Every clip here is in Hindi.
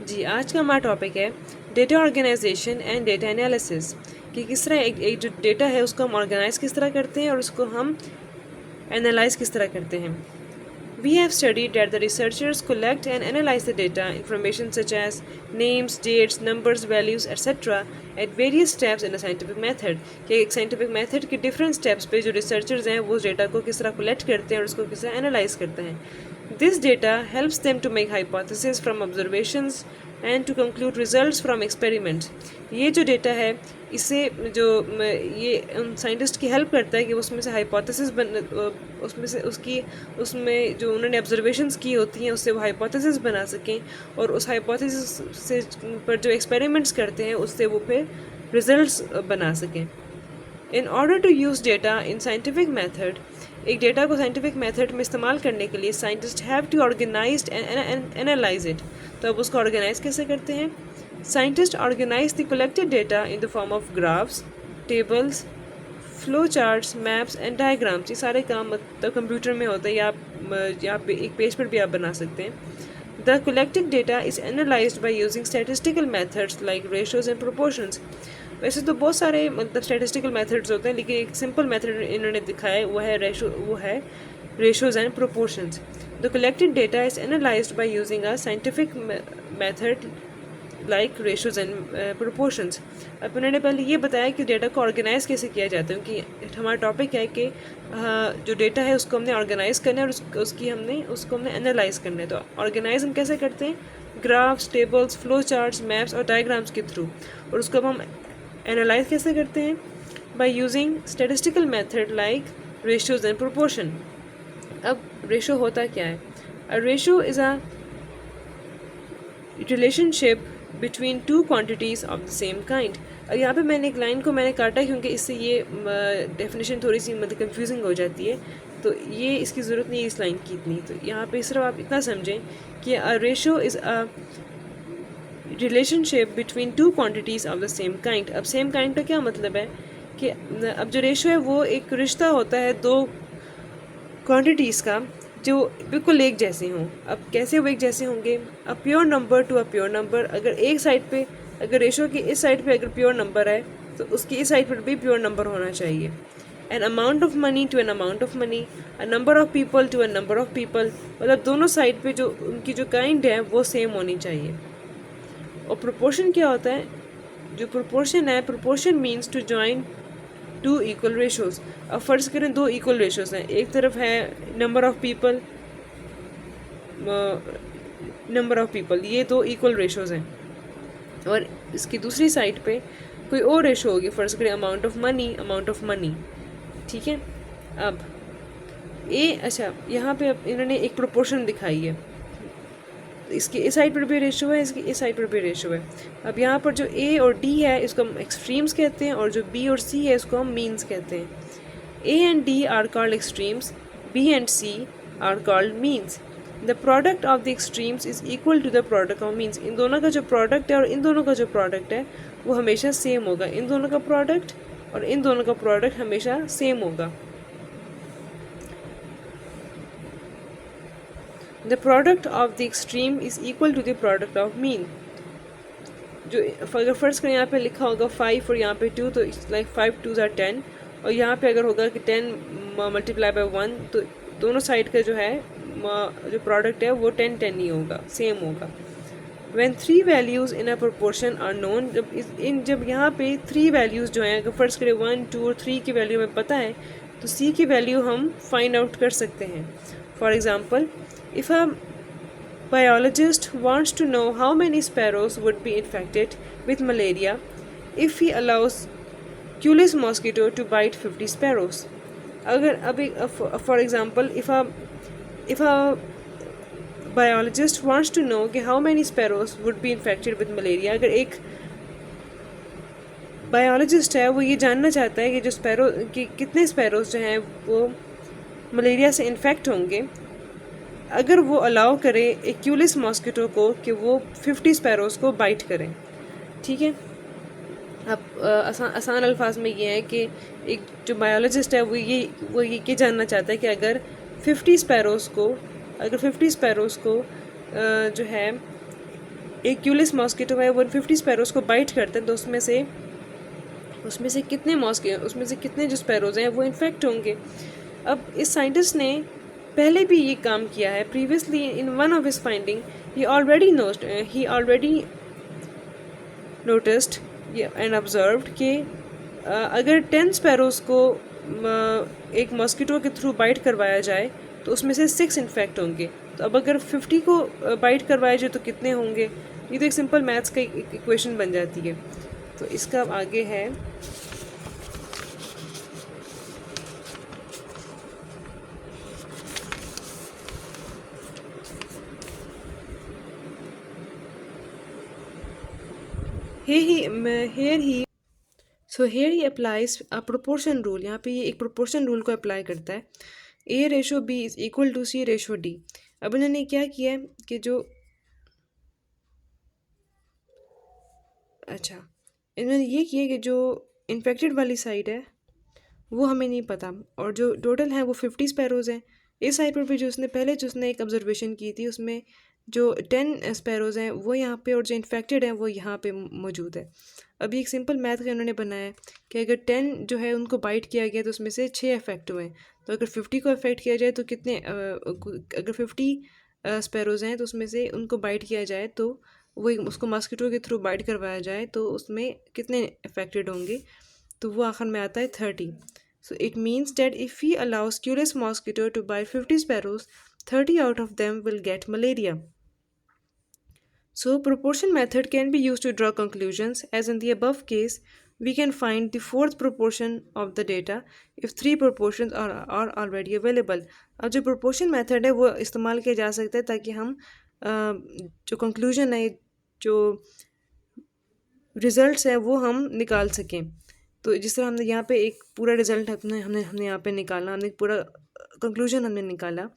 जी, आज का हमारा टॉपिक है data organisation and data analysis कि किस तरह एक जो डेटा है उसको हम ऑर्गेनाइज किस तरह करते हैं और उसको हम एनालाइज किस तरह करते हैं. We have studied that the researchers collect and analyze the data, information such as names, dates, numbers, values, etc. at various steps in a scientific method. कि एक scientific method के different steps पे जो researchers हैं वो उस data को किस तरह collect करते हैं और उसको किस तरह analyze करते हैं. This data helps them to make hypotheses from observations and to conclude results from experiments. ये जो डेटा है इससे जो ये साइंटिस्ट की हेल्प करता है कि उसमें से हाइपोथेसिस उसमें जो उन्होंने ऑब्जर्वेशंस की होती हैं उससे वो हाइपोथेसिस बना सकें और उस हाइपोथेसिस से पर जो एक्सपेरिमेंट्स करते हैं उससे वो फिर रिजल्ट्स बना सकें. In order to use data in scientific method, एक डेटा को साइंटिफिक मेथड में इस्तेमाल करने के लिए scientist have to organise and analyse it. तो अब उसको ऑर्गेनाइज कैसे करते हैं? Scientist organise the collected data in the form of graphs, tables, flow charts, maps and diagrams. ये सारे काम मतलब कंप्यूटर में होते हैं या आप यहाँ पे एक पेज पर भी आप बना सकते हैं. The collected data is analysed by using statistical methods like ratios and proportions. वैसे तो बहुत सारे मतलब स्टैटिस्टिकल मेथड्स होते हैं लेकिन एक सिंपल मेथड इन्होंने दिखाया है वो है ratios and proportions. The collected data is analysed by using a scientific method like ratios and proportions. अब उन्होंने पहले ये बताया कि डेटा को ऑर्गेनाइज कैसे किया जाता है क्योंकि हमारा टॉपिक है कि जो डेटा है उसको हमने ऑर्गेनाइज करना है और उसको हमने एनालाइज करना है. तो ऑर्गेनाइज हम कैसे करते हैं? Graphs, tables, flow charts, maps और डायग्राम्स के थ्रू. और उसको हम एनालाइज कैसे करते हैं? By using statistical method like ratios and proportion. अब रेशो होता क्या है? A ratio is a relationship between two quantities of the same kind. और यहाँ पे मैंने एक लाइन को मैंने काटा क्योंकि इससे ये डेफिनेशन थोड़ी सी मतलब कंफ्यूजिंग हो जाती है, तो ये इसकी ज़रूरत नहीं है इस लाइन की इतनी. तो यहाँ पे सिर्फ आप इतना समझें कि a ratio is a relationship between two quantities of the same kind. अब सेम काइंड का क्या मतलब है कि अब जो रेशो है वो एक रिश्ता होता है दो क्वांटिटीज़ का जो बिल्कुल एक जैसे हों. अब कैसे वो एक जैसे होंगे? A pure number to a pure number. अगर एक साइड पे अगर रेशो की इस साइड पे अगर प्योर नंबर है तो उसकी इस साइड पर भी प्योर नंबर होना चाहिए. An amount of money to an amount of money, a number of people to an number of people. मतलब दोनों साइड पे जो उनकी जो काइंड है वो सेम होनी चाहिए. और प्रोपोर्शन क्या होता है? जो प्रोपोर्शन है, proportion means to join two equal ratios. अब फ़र्ज़ करें दो इक्वल रेशोज़ हैं, एक तरफ है नंबर ऑफ़ पीपल, ये दो इक्वल रेशोज़ हैं और इसकी दूसरी साइड पे कोई और रेशो होगी, फ़र्ज़ करें अमाउंट ऑफ मनी. ठीक है. अब यहाँ पे अब इन्होंने एक प्रोपोर्शन दिखाई है. इसकी इस साइड पर भी रेशो है, इसकी इस साइड पर भी रेशो है. अब यहाँ पर जो ए और डी है इसको हम एक्सट्रीम्स कहते हैं और जो बी और सी है इसको हम मीन्स कहते हैं. A and D are called extremes, B and C are called means. The product of the extremes is equal to the product of means. इन दोनों का जो प्रोडक्ट है और इन दोनों का जो प्रोडक्ट है वो हमेशा सेम होगा. इन दोनों का प्रोडक्ट और इन दोनों का प्रोडक्ट हमेशा सेम होगा. The product of the extreme is equal to the product of mean. जो अगर फर्स्ट करें यहाँ पे लिखा होगा 5 और यहाँ पे 2 तो लाइक 5 2s are 10 और यहाँ पे अगर होगा कि 10 मल्टीप्लाई बाय 1 तो दोनों साइड का जो है जो प्रोडक्ट है वो 10 10 ही होगा, सेम होगा. When 3 values in a proportion are known, जब यहाँ पे 3 वैल्यूज़ जो हैं अगर फर्स्ट करें 1 2 और 3 की वैल्यू हमें पता है तो C की वैल्यू हम फाइंड आउट कर सकते हैं. For example, if a biologist wants to know how many sparrows would be infected with malaria if he allows Culex mosquito to bite 50 sparrows. अगर अभी for example if a biologist wants to know कि how many sparrows would be infected with malaria, अगर एक बायोलॉजिस्ट है वो ये जानना चाहता है कि जो स्पैरो कि कितने स्पैरोज जो हैं वो मलेरिया से इन्फेक्ट होंगे अगर वो अलाउ करे एक क्यूलिस मॉस्किटो को कि वो 50 स्पैरोज को बाइट करें. ठीक है. अब आसान अल्फाज में ये है कि एक जो बायोलॉजिस्ट है वो ये जानना चाहता है कि अगर 50 स्पैरोज को जो है एक क्यूलिस मॉस्किटो है 150 स्पैरोज को बाइट करता है, तो उसमें से कितने जो स्पैरोज हैं वो इन्फेक्ट होंगे। अब इस साइंटिस्ट ने पहले भी ये काम किया है। Previously in one of his finding he already noticed and observed कि अगर 10 स्पैरोज को एक मॉस्किटो के थ्रू बाइट करवाया जाए तो उसमें से 6 इन्फेक्ट होंगे। तो अब अगर 50 को बाइट करवाया जाए तो कितने होंगे? ये तो एक सिंपल मैथ्स का इक्वेशन बन जाती है। तो इसका आगे है here he applies a proportion rule। यहाँ पे ये एक proportion rule को अप्लाई करता है। A/B is equal to C/D। अब इन्होंने क्या किया है कि इन्होंने ये किया कि जो इन्फेक्टेड वाली साइड है वो हमें नहीं पता, और जो टोटल है वो 50 स्पैरोज़ हैं। इस साइड पर भी जो उसने एक ऑब्जर्वेशन की थी उसमें जो 10 स्पैरोज़ हैं वो यहाँ पे, और जो इन्फेक्टेड हैं वो यहाँ पे मौजूद है। अभी एक सिंपल मैथ का इन्होंने बनाया कि अगर 10 जो है उनको बाइट किया गया तो उसमें से 6 अफेक्ट हुए हैं। तो अगर 50 को अफेक्ट किया जाए तो कितने, अगर 50 स्पैरोज़ हैं तो उसमें से उनको बाइट किया जाए तो वो उसको मॉस्किटो के थ्रू बाइट करवाया जाए तो उसमें कितने अफेक्टेड होंगे? तो वो आखिर में आता है 30। So it means that if we allow Culex mosquito to bite 50 sparrows, 30 out of them will get malaria. So proportion method can be used to draw conclusions. As in the above case, we can find the fourth proportion of the data if three proportions are already available. अब जो proportion method है वो इस्तेमाल किया जा सकता है ताकि हम जो conclusion है, जो रिजल्ट्स हैं वो हम निकाल सकें। तो जिस तरह हमने यहाँ पे एक पूरा रिजल्ट हमने यहाँ पे निकाला, हमने पूरा कंक्लूजन हमने निकाला,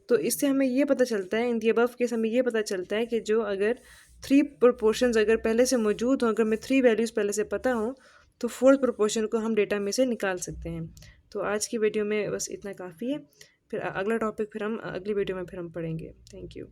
तो इससे हमें ये पता चलता है, इन दी अबव केस हमें ये पता चलता है कि जो अगर 3 प्रोपोर्शंस अगर पहले से मौजूद हों, अगर हमें 3 वैल्यूज़ पहले से पता हों तो 4th प्रोपोर्शन को हम डेटा में से निकाल सकते हैं। तो आज की वीडियो में बस इतना काफ़ी है। फिर अगला टॉपिक फिर हम अगली वीडियो में फिर हम पढ़ेंगे। Thank you.